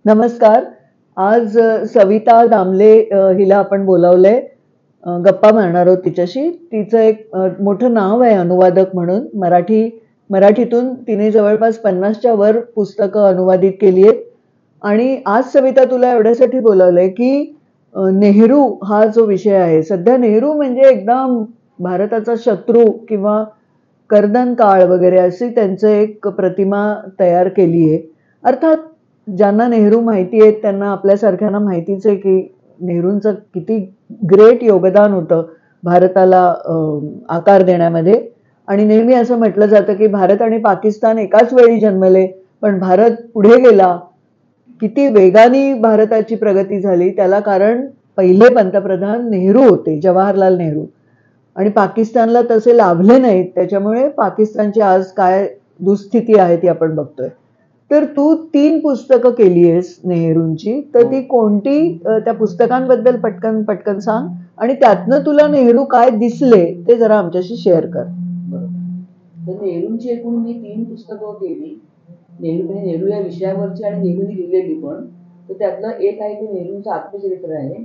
नमस्कार. आज सविता दामले हिला आपण बोलावलंय. गप्पा मारणार आहोत तिच्याशी. तिचं एक मोठं नाव आहे अनुवादक म्हणून. मराठीतून तिने जवळपास 50च्या वर पुस्तकं अनुवादित केली आहेत. आणि आज सविता तुला एवढ्यासाठी बोलावलंय की नेहरू हा जो विषय आहे. सध्या नेहरू म्हणजे एकदम भारताचा शत्रू किंवा कर्दन काळ वगैरे अशी त्यांचं एक प्रतिमा तयार केली आहे. अर्थात ज्यांना नेहरू माहिती आहेत त्यांना आपल्यासारख्यांना माहितीच आहे की नेहरूंचं किती ग्रेट योगदान होतं भारताला आकार देण्यामध्ये. आणि नेहमी असं म्हटलं जातं की भारत आणि पाकिस्तान एकाच वेळी जन्मले, पण भारत पुढे गेला. किती वेगाने भारताची प्रगती झाली त्याला कारण पहिले पंतप्रधान नेहरू होते, जवाहरलाल नेहरू. आणि पाकिस्तानला तसे लाभले नाहीत, त्याच्यामुळे पाकिस्तानची आज काय दुःस्थिती आहे ती आपण बघतोय. तर तू 3 पुस्तकं केली आहेस नेहरूंची, तर ती कोणती त्या पुस्तकांबद्दल पटकन पटकन सांग आणि त्यातनं तुला नेहरू काय दिसले ते जरा आमच्याशी शेअर कर. तर नेहरूंची एकूण मी 3 पुस्तकं केली. नेहरू या विषयावरची आणि नेहरूंनी लिहिलेली पण. तर त्यातलं एक आहे ते नेहरूंचं आत्मचरित्र आहे.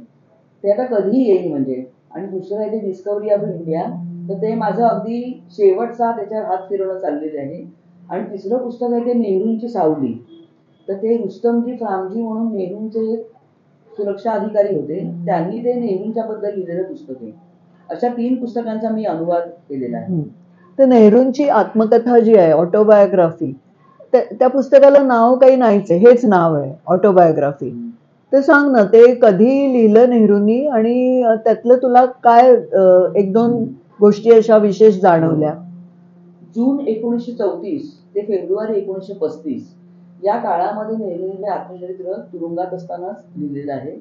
ते आता कधीही येईल म्हणजे. आणि दुसरं आहे ते डिस्कव्हरी ऑफ इंडिया. तर ते माझं अगदी शेवटचा त्याच्यावर हात फिरवणं चाललेलं आहे. आणि तिसरं पुस्तक आहे ते नेहरूंची सावली. तर ते रुस्तमजी फ्रामजी म्हणून नेहरूंचे एक सुरक्षा अधिकारी होते. त्यांनी ते नेहरूंच्या बद्दल लिहिलेलं पुस्तक आहे. अशा 3 पुस्तकांचा मी अनुवाद केलेला आहे. तर नेहरूंची आत्मकथा जी आहे, ऑटोबायोग्राफी, त्या पुस्तकाला नाव काही नाहीच आहे, हेच नाव आहे ऑटोबायोग्राफी. तर सांग ना, ते कधी लिहिलं नेहरूंनी आणि त्यातलं तुला काय 1-2 गोष्टी अशा विशेष जाणवल्या? जून 1934 ते फेब्रुवारी 1935 या काळामध्ये नेहरूंचे आत्मचरित्र तुरुंगात असतानाच लिहिलेलं आहे.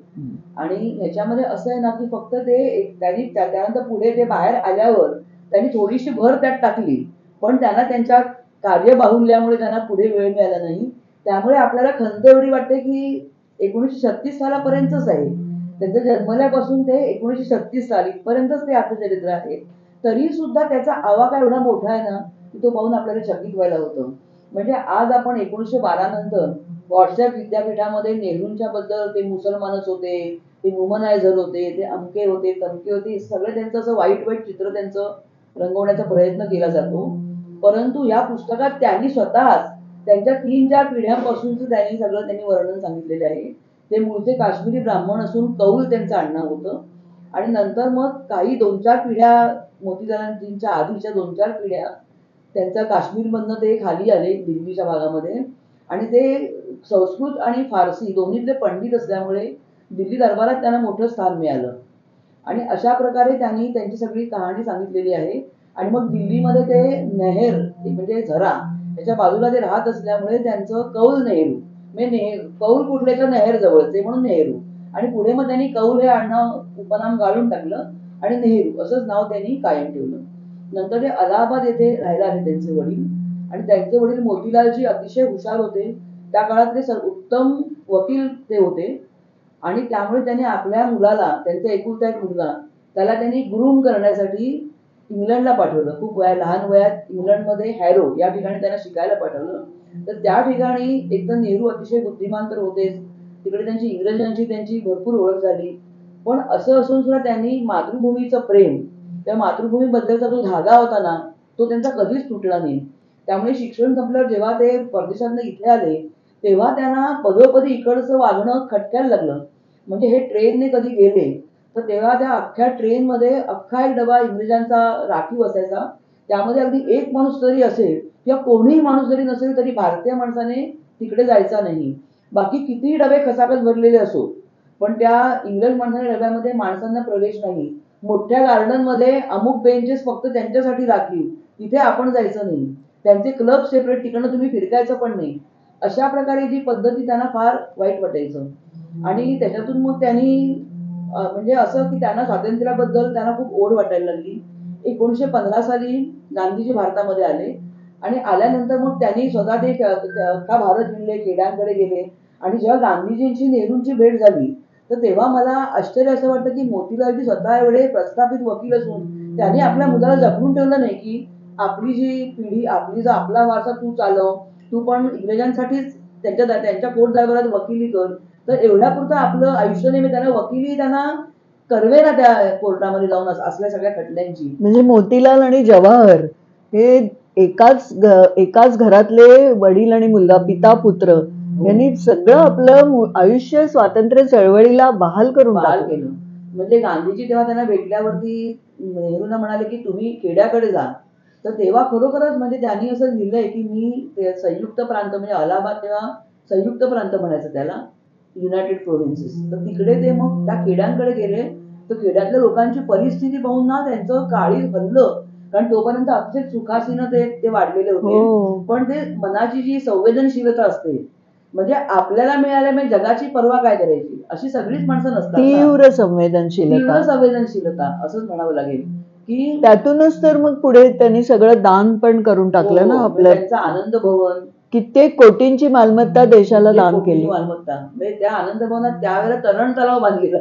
आणि ह्याच्यामध्ये असं आहे ना की फक्त ते त्यांनी त्यानंतर पुढे ते बाहेर आल्यावर त्यांनी थोडीशी भर त्यात टाकली, पण त्यांना त्यांच्या कार्यबाहुल्यामुळे त्यांना पुढे वेळ मिळाला नाही. त्यामुळे आपल्याला खंत एवढी वाटते की 1936 सालापर्यंतच आहे. त्यांचं जन्मल्यापासून ते 1936 साल इथपर्यंतच ते आत्मचरित्र आहे. तरी सुद्धा त्याचा आवाका एवढा मोठा आहे ना की तो पाहून आपल्याला चकित व्हायला होतं. म्हणजे आज आपण 1912 नंतर व्हॉट्सअप विद्यापीठामध्ये नेहरूंच्या बद्दल ते मुसलमानच होते, ते वुमनायझर होते, ते अमके होते, तमके होते, सगळं त्यांचं असं वाईट वाईट चित्र त्यांचं रंगवण्याचा प्रयत्न केला जातो. परंतु या पुस्तकात त्यांनी स्वतःच त्यांच्या 3-4 पिढ्यांपासूनच त्यांनी वर्णन सांगितलेले आहे. ते मूळचे काश्मीरी ब्राह्मण असून कौल त्यांचं आडनाव होतं. आणि नंतर मग काही 2-4 पिढ्या मोतीलालजींच्या आधीच्या 2-4 पिढ्या त्यांचा काश्मीरमधनं ते खाली आले दिल्लीच्या भागामध्ये. आणि ते संस्कृत आणि फारसी दोन्हीतले पंडित असल्यामुळे दिल्ली दरबारात त्यांना मोठं स्थान मिळालं. आणि अशा प्रकारे त्यांनी त्यांची सगळी कहाणी सांगितलेली आहे. आणि मग दिल्लीमध्ये ते नहेर म्हणजे झरा त्याच्या बाजूला ते राहत असल्यामुळे त्यांचं कौल नेहरू म्हणजे कौल कुठल्याच्या नहेर जवळचे म्हणून नेहरू. आणि पुढे मग त्यांनी कौल हे आडनाव उपनाम गाळून टाकलं आणि नेहरू असंच नाव त्यांनी कायम ठेवलं. नंतर ते अलाहाबाद येथे राहायला आले त्यांचे वडील. आणि त्यांचे वडील मोतीलालजी अतिशय हुशार होते. त्या काळातले उत्तम वकील ते होते. आणि त्यामुळे त्यांनी आपल्या मुलाला, त्यांचा एकुलता एक मुलगा, त्याला त्यांनी ग्रूम करण्यासाठी इंग्लंडला पाठवलं. खूप लहान वयात इंग्लंडमध्ये हॅरो या ठिकाणी त्यांना शिकायला पाठवलं. तर त्या ठिकाणी एकतर नेहरू अतिशय बुद्धिमान तर होतेच, तिकडे त्यांची इंग्रजांची त्यांची भरपूर ओळख झाली. पण असं असून सुद्धा त्यांनी मातृभूमीचं प्रेम, त्या मातृभूमीबद्दलचा जो धागा होता ना तो त्यांचा कधीच तुटला नाही. त्यामुळे शिक्षण संपल्यावर जेव्हा ते परदेशातनं इथे आले तेव्हा त्यांना पदोपदी इकडचं वागणं खटकायला लागलं. म्हणजे हे ट्रेनने कधी गेले तर तेव्हा त्या अख्ख्या ट्रेनमध्ये अख्खा एक डबा इंग्रजांचा राखीव असायचा. त्यामध्ये अगदी एक माणूस जरी असेल किंवा कोणीही माणूस जरी नसेल तरी भारतीय माणसाने तिकडे जायचा नाही. बाकी कितीही डबे खचाखच भरलेले असो, पण त्या इंग्रज माणसाच्या डब्यामध्ये माणसांना प्रवेश नाही. मोठ्या गार्डनमध्ये अमुक बेंचेस फक्त त्यांच्यासाठी राखीव, तिथे आपण जायचं नाही. त्यांचे क्लब सेपरेट, तिकडनं तुम्ही फिरकायचं पण नाही. अशा प्रकारे जी पद्धती त्यांना फार वाईट वाटायचं. आणि त्याच्यातून मग त्यांनी म्हणजे असं की त्यांना स्वातंत्र्याबद्दल त्यांना खूप ओढ वाटायला लागली. 1915 साली गांधीजी भारतामध्ये आले. आणि आल्यानंतर मग त्यांनी स्वतः ते का भारत हिंडले, खेड्यांकडे गेले. आणि जेव्हा गांधीजींची नेहरूंची भेट झाली तर तेव्हा मला आश्चर्य असं वाटतं की मोतीलालजी स्वतः एवढे प्रस्थापित वकील असून त्यांनी आपल्या मुलाला जखडून ठेवलं नाही की आपली जी पिढी, आपला वारसा तू चालव, तू पण इंग्रजांसाठीच त्यांच्या पोट दरबारात वकिली कर. तर एवढ्यापुरतं आपलं आयुष्य निमित्तानं वकिली त्यांना करवे ना त्या कोर्टामध्ये जाऊन असल्या सगळ्या खटल्यांची. म्हणजे मोतीलाल आणि जवाहर हे एकाच घरातले वडील आणि मुलगा, पिता पुत्र यांनी सगळं आपलं आयुष्य स्वातंत्र्य चळवळीला बहाल करून बहाल टाकलं. केलं. म्हणजे गांधीजी तेव्हा त्यांना भेटल्यावरती नेहरूंना म्हणाले की तुम्ही खेड्याकडे जा. तर तेव्हा खरोखरच म्हणजे त्यांनी असं लिहिलंय की मी ते संयुक्त प्रांत म्हणजे अलाहाबाद तेव्हा संयुक्त प्रांत म्हणायचं त्याला, युनायटेड प्रोव्हिन्सेस. तर तिकडे ते मग त्या खेड्यांकडे गेले. तर खेड्यातल्या लोकांची परिस्थिती पाहून ना त्यांचं काळीज हललं. कारण तोपर्यंत अतिशय सुखासीनं ते वाढलेले होते. हो, पण ते मनाची जी संवेदनशीलता असते, म्हणजे आपल्याला मिळाल्या म्हणजे जगाची पर्वा काय करायची, अशी सगळीच माणसं नसतात ना. तीव्र संवेदनशीलता. तीव्र संवेदनशीलता असंच म्हणावं लागेल की त्यातूनच तर मग पुढे त्यांनी सगळं दान पण करून टाकलं ना म्हणजे आपलं. त्यांचं आनंद भवन, कित्येक कोटींची मालमत्ता देशाला दान कोटी केली. मालमत्ता, म्हणजे त्या आनंद भवनात त्यावेळेला तरण तलाव बांधलेला.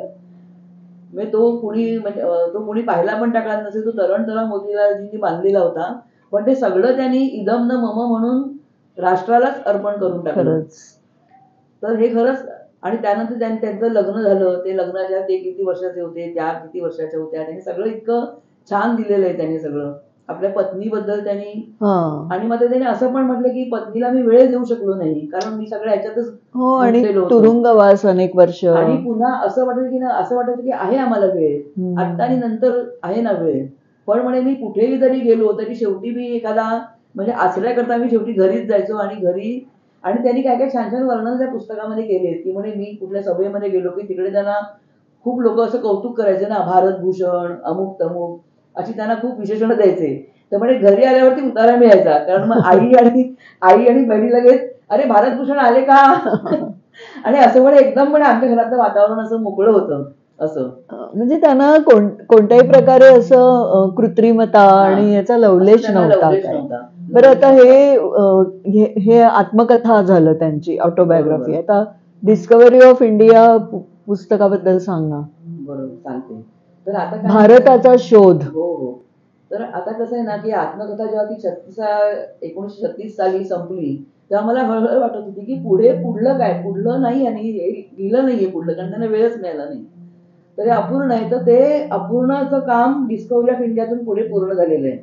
म्हणजे तो कुणी पाहिला पण टाकला नसेल, तो तरण तलाव मोतीलालजींनी बांधलेला होता. पण ते सगळं त्यांनी इदम न मम म्हणून राष्ट्रालाच अर्पण करून टाकलं. खरंच. तर हे खरंच. आणि त्यानंतर त्यांचं लग्न झालं. ते लग्नाच्या ते किती वर्षाचे होते, त्या किती वर्षाच्या होत्या, त्यांनी सगळं इतकं छान दिलेलं आहे त्यांनी सगळं. आपल्या पत्नीबद्दल त्यांनी. हा. आणि मग त्यांनी असं पण म्हटलं की पत्नीला मी वेळ देऊ शकलो नाही, कारण मी सगळ्या ह्याच्यातच हो, आणि गुंतलेलो होतो. तुरुंगवास अनेक वर्ष. आणि पुन्हा असं वाटायचं की आहे आम्हाला वेळ, आत्ता आणि नंतर आहे ना वेळ. पण म्हणे मी कुठेही जरी गेलो तरी शेवटी मी एखादा म्हणजे आश्रयाकरता मी शेवटी घरीच जायचो आणि घरी. आणि त्यांनी काय काय छान छान वर्णन त्या पुस्तकामध्ये केले की म्हणे मी कुठल्या सभेमध्ये गेलो की तिकडे त्यांना खूप लोक असं कौतुक करायचे ना, भारतभूषण अमुक तमुक अशी त्यांना खूप विशेषणं द्यायचे. तर म्हणे घरी आल्यावरती उतारा मिळायचा, कारण मग आई आणि बहिणी लगेच अरे भारतभूषण आले का. आणि असं म्हणे एकदम म्हणे आमच्या घरातलं वातावरण असं मोकळं होतं असं. म्हणजे त्यांना कोणत्याही प्रकारे असं कृत्रिमता आणि याचा लवलेश त्यांना नव्हता लवलेश काय. नव्हता. बरं, आता हे आत्मकथा झालं त्यांची ऑटोबायोग्राफी. बरोबर. आता डिस्कव्हरी ऑफ इंडिया पुस्तकाबद्दल सांग ना. बरोबर, सांगते. तर आता काय भारताचा शोध. हो हो. तर आता कसं आहे ना की आत्मकथा जेव्हा ती 1936 साली संपली, तेव्हा मला हळहळ वाटत होती की पुढलं काय, पुढलं नाही आणि हे लिहिलं नाहीये पुढलं, कारण त्यांना वेळच मिळाला नाही. तर हे अपूर्ण आहे. तर ते अपूर्णचं काम डिस्कव्हरी ऑफ इंडियातून पुढे पूर्ण झालेलं आहे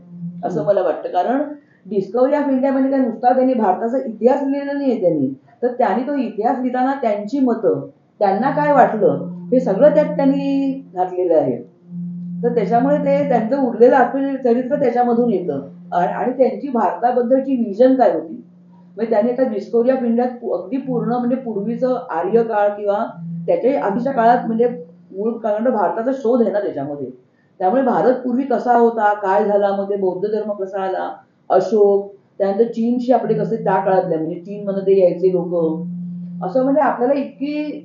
असं मला वाटतं. कारण डिस्कव्हरी ऑफ इंडिया म्हणजे काय, नुसता त्यांनी भारताचा इतिहास लिहिलेला नाहीये त्यांनी, तर त्यांनी तो इतिहास लिहिताना त्यांची मतं, त्यांना काय वाटलं, हे सगळं त्यात त्यांनी घातलेलं आहे. तर त्याच्यामुळे ते त्यांचं उरलेलं आत्मचरित्र त्याच्यामधून येतं. आणि त्यांची भारताबद्दलची विजन काय होती. म्हणजे त्यांनी आता डिस्कव्हरी ऑफ इंडियात अगदी पूर्ण म्हणजे पूर्वीचं आर्य काळ किंवा त्याच्याही आधीच्या काळात म्हणजे मूळ कारण भारताचा शोध आहे ना त्याच्यामध्ये. त्यामुळे भारत पूर्वी कसा होता, काय झाला, मग ते बौद्ध धर्म कसा आला, अशोक, त्यानंतर चीनशी आपले कसे त्या काळातले म्हणजे चीनमध्ये यायचे लोक, असं म्हणजे आपल्याला इतकी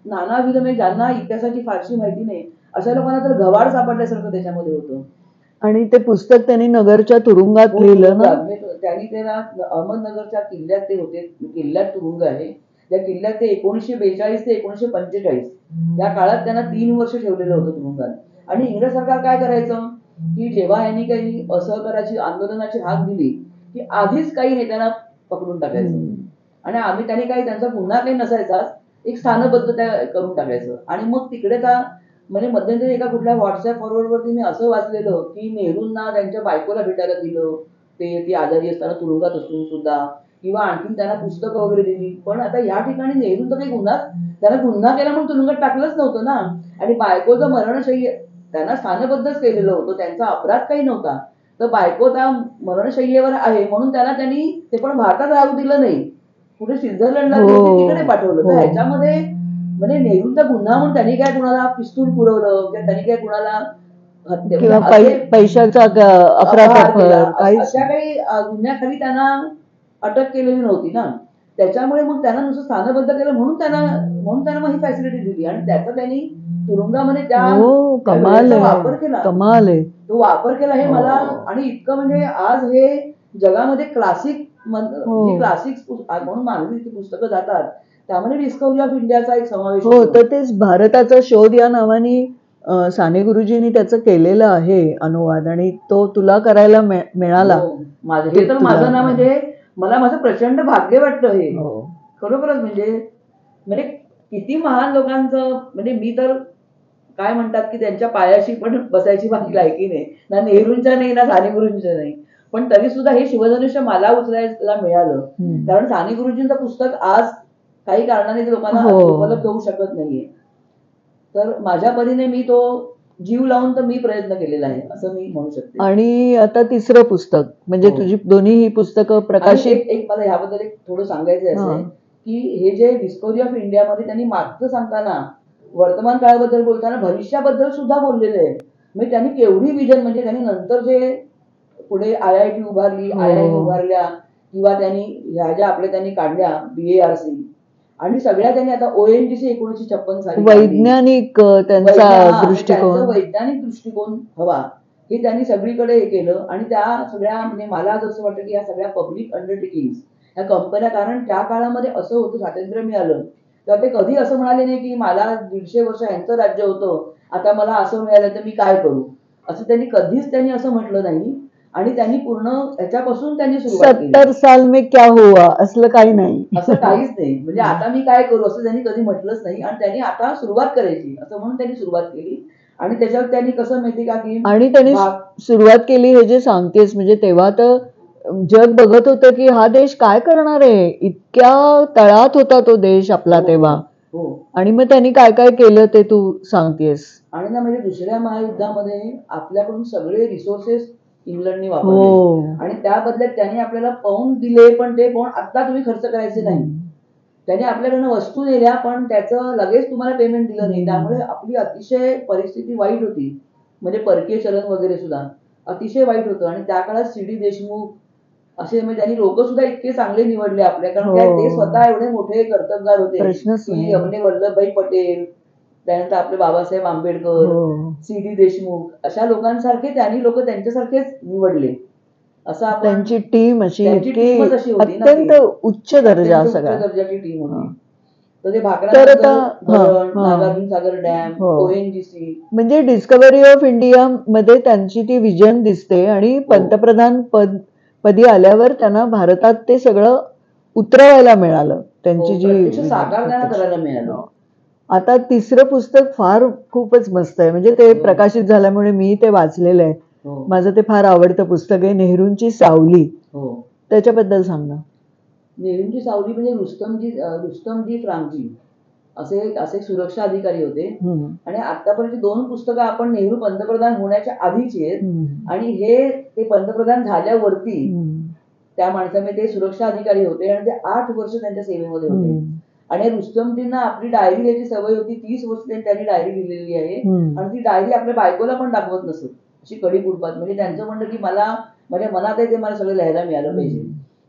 नानाविध म्हणजे ज्यांना इतिहासाची फारशी माहिती नाही अशा लोकांना तर गवाड सापडल्यासारखं त्याच्यामध्ये होतं. आणि ते पुस्तक त्यांनी नगरच्या तुरुंगात लिहिलं ना. त्यांनी त्याला अहमदनगरच्या किल्ल्यात ते होते, किल्ल्यात तुरुंग आहे. त्या किल्ल्यात ते 1942 ते 1945 या काळात त्यांना 3 वर्ष ठेवलेलं होतं तुरुंगात. आणि इंग्रज सरकार काय करायचं की जेव्हा यांनी काही असहकाराची आंदोलनाची हाक दिली की आधीच काही नेत्यांना पकडून टाकायचं. आणि त्यांनी काही त्यांचा गुन्हा काही नसायचा, एक स्थानबद्ध त्या करून टाकायचं. आणि मग तिकडे म्हणजे मध्यंतरी एका कुठल्या व्हॉट्सअप फॉरवर्डवरती मी असं वाचलेलं की नेहरूंना त्यांच्या बायकोला भेटायला दिलं, ती आजारी असताना तुरुंगात असून सुद्धा, किंवा आणखीन त्यांना पुस्तकं वगैरे दिली. पण आता या ठिकाणी नेहरूंचा काही त्यांना गुन्हा केला म्हणून तुरुंगात टाकलंच नव्हतं ना. आणि बायकोचं मरणशय्य त्यांना स्थानबद्धच केलेलं होतं, त्यांचा अपराध काही नव्हता. तर बायको त्या मरणशय्येवर आहे म्हणून त्यांनी ते पण भारतात राहू दिलं नाही, कुठे स्वित्झर्लंडला तिकडे पाठवलं. तर ह्याच्यामध्ये म्हणजे नेहरूंचा गुन्हा म्हणून त्यांनी काय कुणाला पिस्तूल पुरवलं किंवा त्यांनी काय कुणाला किंवा पैशाचा अफरातफर अशा काही गुन्ह्याखाली त्यांना अटक केलेली नव्हती ना. त्याच्यामुळे मग त्यांना नुसतं स्थानबद्ध केलं म्हणून त्यांना मग ही फॅसिलिटी दिली. आणि त्याचा त्यांनी तुरुंगामध्ये वापर केला. कमाल आहे तो वापर केला हे मला. आणि इतकं म्हणजे आज हे जगामध्ये क्लासिक म्हणून मानली पुस्तकं जातात, त्यामध्ये डिस्कव्हरी ऑफ इंडियाचा एक समावेश हो. तर तेच भारताचा शोध या नावाने साने गुरुजींनी त्याचं केलेलं आहे अनुवाद, आणि तो तुला करायला मिळाला. हे तर माझं ना म्हणजे मला माझं प्रचंड भाग्य वाटतं हे. खरोखरच म्हणजे किती महान लोकांचं, म्हणजे मी तर काय म्हणतात की त्यांच्या पायाशी पण बसायची माझी लायकी नाही, ना नेहरूंच्या नाही ना साने गुरुजींच्या नाही. पण तरी सुद्धा हे शिवधनुष्य मला उचलायला मिळालं, कारण साने गुरुजींचं पुस्तक आज काही कारणाने ते लोकांना हो. उपलब्ध होऊ शकत नाहीये. तर माझ्या परीने मी तो जीव लावून तर मी प्रयत्न केलेला आहे असं मी म्हणू शकते. आणि आता तिसरं पुस्तक म्हणजे हो. तुझी दोन्ही ही पुस्तकं आणि प्रकाशित. एक मला ह्याबद्दल एक थोडं सांगायचं आहे, असं हा. आहे की हे जे डिस्कव्हरी ऑफ इंडियामध्ये त्यांनी मागचं सांगताना वर्तमान काळाबद्दल बोलताना भविष्याबद्दल सुद्धा बोललेलं आहे. म्हणजे त्यांनी केवढी विजन, म्हणजे त्यांनी नंतर जे पुढे IIT उभारली, हो. IIM उभारल्या, किंवा त्यांनी ह्या ज्या आपल्या त्यांनी काढल्या BARC, आणि सगळ्या त्यांनी आता ONGC 1956 साली काढली. वैज्ञानिक त्यांचा दृष्टिकोन, त्यांचा वैज्ञानिक दृष्टिकोन हवा, हे त्यांनी सगळीकडे हे केलं. आणि त्या सगळ्या, म्हणजे मला जसं वाटतं की या सगळ्या पब्लिक अंडरटेकिंग, ह्या कंपन्या, कारण त्या काळामध्ये असं होतं, स्वातंत्र्य मिळालं तर ते कधी असं म्हणाले नाही की मला 150 वर्ष ह्यांचं राज्य होतं, आता मला असं मिळालं तर मी काय करू, असं त्यांनी असं म्हटलं नाही. आणि त्यांनी पूर्ण ह्याच्यापासून त्यांनी सुरुवात केली. 70 साल में क्या हुआ असलं काही नाही. असं काहीच नाही, म्हणजे आता मी काय करू असं त्यांनी कधी म्हटलंच नाही. आणि त्यांनी आता सुरुवात करायची असं म्हणून त्यांनी सुरुवात केली. आणि त्याच्यावर त्यांनी कसं माहिती का की आणि त्यांनी सुरुवात केली हे जे सांगतेस, म्हणजे तेव्हा तर जग बघत होतं की हा देश काय करणार आहे, इतक्या तळात होता तो देश आपला तेव्हा. हो. आणि मग त्यांनी काय काय केलं ते तू सांगतेस. आणि ना म्हणजे दुसऱ्या महायुद्धामध्ये आपल्याकडून सगळे रिसोर्सेस इंग्लंडने वापरले. हो. आणि त्या बदल्यात त्यांनी आपल्याला पाऊंड दिले, पण ते पाऊंड आता तुम्ही खर्च करायचे नाही. त्यांनी आपल्याकडनं वस्तू नेल्या, पण त्याचं लगेच तुम्हाला पेमेंट दिलं नाही. त्यामुळे आपली अतिशय परिस्थिती वाईट होती. म्हणजे परकीय चलन वगैरे सुद्धा अतिशय वाईट होतं. आणि त्या काळात CD देशमुख असे, म्हणजे त्यांनी लोक सुद्धा इतके चांगले निवडले आपल्या, कारण ते स्वतः एवढे मोठे कर्तबगार होते की म्हणजे वल्लभभाई पटेल, त्यानंतर आपले बाबासाहेब आंबेडकर, CD देशमुख, अशा लोकांसारखे त्यांनी लोक त्यांच्यासारखेच निवडले. असं आपण, त्यांची टीम अशी टीमच अशी होती ना, अत्यंत उच्च दर्जा, उच्च सगळ्या दर्जाची टीम होती. तर ते तर आता धरण, नागार्जुन सागर डॅम, ONGC, म्हणजे डिस्कव्हरी ऑफ इंडिया मध्ये त्यांची ती विजन दिसते. आणि पंतप्रधान पदी आल्यावर त्यांना भारतात ते सगळं उतरवायला मिळालं, त्यांची जी साकार करायला मिळालं. आता तिसरं पुस्तक फार खूपच मस्त आहे, म्हणजे ते प्रकाशित झाल्यामुळे मी ते वाचलेलं आहे. माझं ते फार आवडतं पुस्तक आहे, नेहरूंची सावली. त्याच्याबद्दल सांग ना. नेहरूंची सावली म्हणजे रुस्तमजी फ्रांकजी असे सुरक्षा अधिकारी होते. आणि आतापर्यंत 2 पुस्तकं आपण नेहरू पंतप्रधान होण्याच्या आधीची आहेत. आणि हे ते पंतप्रधान झाल्यावरती त्या माणसाने, ते सुरक्षा अधिकारी होते आणि ते 8 वर्ष त्यांच्या सेवेमध्ये होते. आणि रुस्तमजींना आपली डायरी लिहायची सवय होती. 30 वर्ष त्यांनी डायरी लिहिलेली आहे. आणि ती डायरी आपल्या बायकोला पण दाखवत नसत, अशी कडी कुडपात. म्हणजे त्यांचं म्हणणं की मला, माझ्या मनात आहे ते मला सगळं लिहायला मिळालं पाहिजे.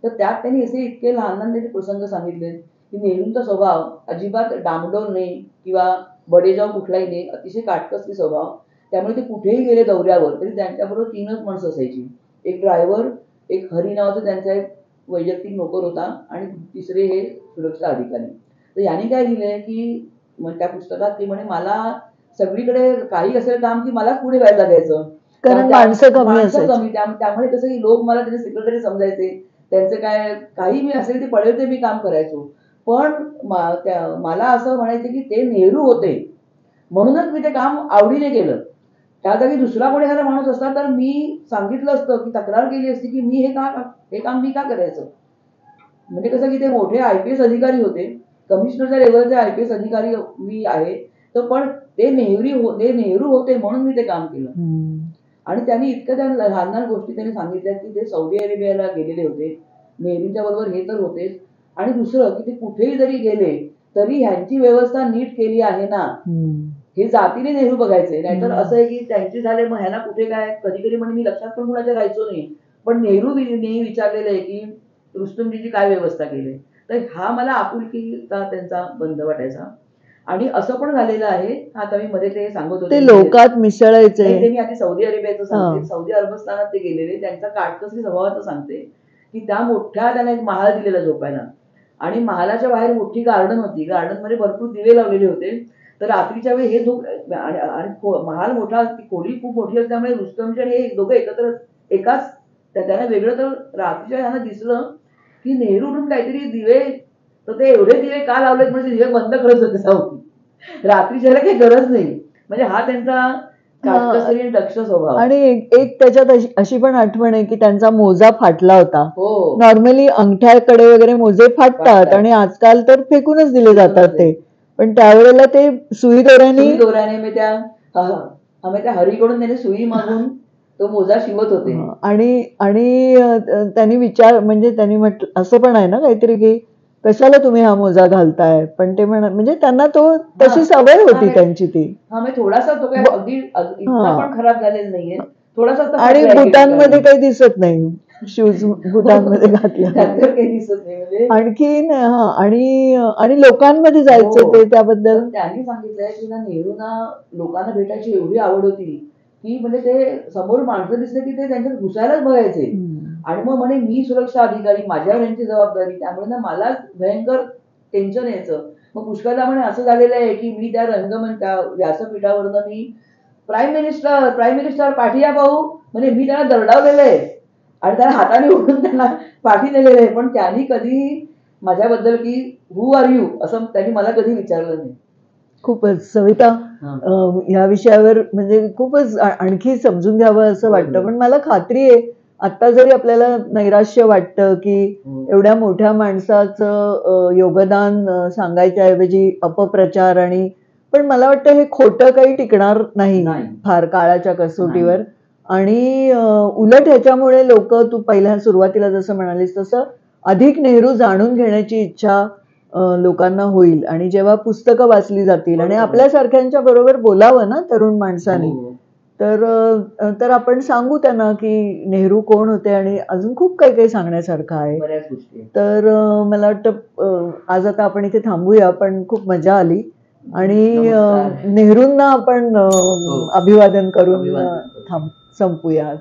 तर त्यात त्यांनी असे इतके लहान लहान त्यांनी प्रसंग सांगितले की नेहरूंचा स्वभाव अजिबात डामडोल नाही किंवा बडेजाव कुठलाही नाही, अतिशय काटकसरी स्वभाव. त्यामुळे ते कुठेही गेले दौऱ्यावर तरी त्यांच्याबरोबर 3च माणसं असायची. एक ड्रायव्हर, एक हरी नावाचा त्यांचा एक वैयक्तिक नोकर होता, आणि तिसरे हे सुरक्षा अधिकारी. तर यांनी काय लिहिलंय की त्या पुस्तकात, ते म्हणे मला सगळीकडे काही असेल काम की मलाच पुढे व्हायला लागायचं, कारण माणसं कमी. त्यामुळे कसं की लोक मला त्याचे सेक्रेटरी समजायचे. त्यांचं काय, काही मी असेल ते पडेल ते मी काम करायचो. पण मला असं म्हणायचं की ते नेहरू होते म्हणूनच मी ते काम आवडीने केलं. त्या जागी दुसरा कोणी एखादा माणूस असता तर मी सांगितलं असतं की तक्रार केली असती की मी हे काम मी का करायचं. म्हणजे कसं की ते मोठे IPS अधिकारी होते, कमिशनरच्या लेवलचे IPS अधिकारी मी आहे. तर पण ते नेहरू होते म्हणून मी ते काम केलं. आणि त्यांनी इतक्या त्या लहान लहान गोष्टी त्यांनी सांगितल्या की ते सौदी अरेबियाला गेलेले होते, नेहरूंच्या बरोबर हे तर होतेच. आणि दुसरं की ते कुठेही जरी गेले तरी ह्यांची व्यवस्था नीट केली आहे ना, हे जातीने नेहरू बघायचे. नाहीतर असं आहे की त्यांची झाले मग ह्याला कुठे काय, कधी कधी म्हणजे मी लक्षात पण कुणाच्या राहायचो नाही, पण नेहरू विचारलेलं आहे की रुस्तमजीची काय व्यवस्था केली. तर हा मला आपुलकीचा त्यांचा बंध वाटायचा. आणि असं पण झालेलं आहे, आता मी मध्ये ते सांगत होते, ते लोकात मिसळायचे. ते मी आधी सौदी अरेबियाचं सांगते. सौदी अरबस्थानात ते गेलेले, त्यांच्या काटकसरी स्वभावाचं सांगते की त्या मोठ्या, त्यांना एक महाल दिलेला झोपायला, आणि महालाच्या बाहेर मोठी गार्डन होती. गार्डन मध्ये भरपूर दिवे लावलेले होते. तर रात्रीच्या वेळी हे महाल मोठा, खोली खूप मोठी असल्यामुळे रुस्तमजी आणि हे दोघं एकत्र एकाच, त्यांना वेगळं. तर रात्रीच्या ह्यांना दिसलं की नेहरू उठून काहीतरी दिवे तर ते एवढे दिवे का लावलेत म्हणजे दिवे बंद करत होते सावती, रात्रीच्याला काही गरज नाही. म्हणजे हा त्यांचा काटकसरी आणि दक्ष स्वभाव. आणि एक त्याच्यात अशी पण आठवण आहे की त्यांचा मोजा फाटला होता. हो, नॉर्मली अंगठ्याकडे वगैरे मोजे फाटतात आणि आजकाल तर फेकूनच दिले जातात ते, पण त्यावेळेला ते सुई दोऱ्याने मी त्या आम्ही त्या हरीकडून त्याने सुई मागून तो मोजा शिवत होते. आणि आणि त्यांनी म्हणजे त्यांनी म्हटलं असं पण आहे ना काहीतरी की कशाला तुम्ही हा मोजा घालताय, पण ते म्हणजे त्यांना तशी सवय होती त्यांची ती. म्हणजे थोडासा तो काय अगदी इतका पण खराब झालेला नाहीये, थोडासा. आणि बुटांमध्ये काही दिसत नाही, शूज बुटांमध्ये घातल्यानंतर काही दिसत नाही म्हणजे. आणखीन आणि लोकांमध्ये जायचं ते त्याबद्दल त्यांनी सांगितलंय की ना नेहरूंना लोकांना भेटायची एवढी आवड होती की म्हणजे ते समोर माणसं दिसले की ते त्यांच्यात घुसायलाच बघायचे. आणि मग म्हणे मी सुरक्षा अधिकारी, माझ्यावर यांची जबाबदारी, त्यामुळे ना मला भयंकर टेन्शन यायचं. मग पुष्कळदा म्हणे असं झालेलं आहे की मी त्या व्यासपीठावरनं मी प्राईम मिनिस्टर पाठी या भाऊ म्हणजे मी त्यांना दरडावलेलं आहे आणि त्यांना हाताने उठून त्यांना पाठी नेलेलं आहे, पण त्यांनी कधी माझ्याबद्दल की हु आर यू असं त्यांनी मला कधी विचारलं नाही. खूपच सविता, या विषयावर म्हणजे खूपच आणखी समजून घ्यावं असं वाटतं, पण मला खात्री आहे आता जरी आपल्याला नैराश्य वाटतं की एवढ्या मोठ्या माणसाचं योगदान सांगायच्या ऐवजी अपप्रचार पण मला वाटतं हे खोटं काही टिकणार नाही फार काळाच्या कसोटीवर. आणि उलट ह्याच्यामुळे लोक, तू पहिल्या सुरुवातीला जसं म्हणालीस तसं अधिक नेहरू जाणून घेण्याची इच्छा लोकांना होईल आणि जेव्हा पुस्तकं वाचली जातील आणि आपल्यासारख्यांच्या बरोबर बोलावं ना तरुण माणसाने, तर आपण सांगू त्यांना की नेहरू कोण होते आणि अजून खूप काही काही सांगण्यासारखं आहे. तर मला वाटतं आज आता आपण इथे थांबूया, पण खूप मजा आली आणि नेहरूंना आपण अभिवादन करून संपूया आज.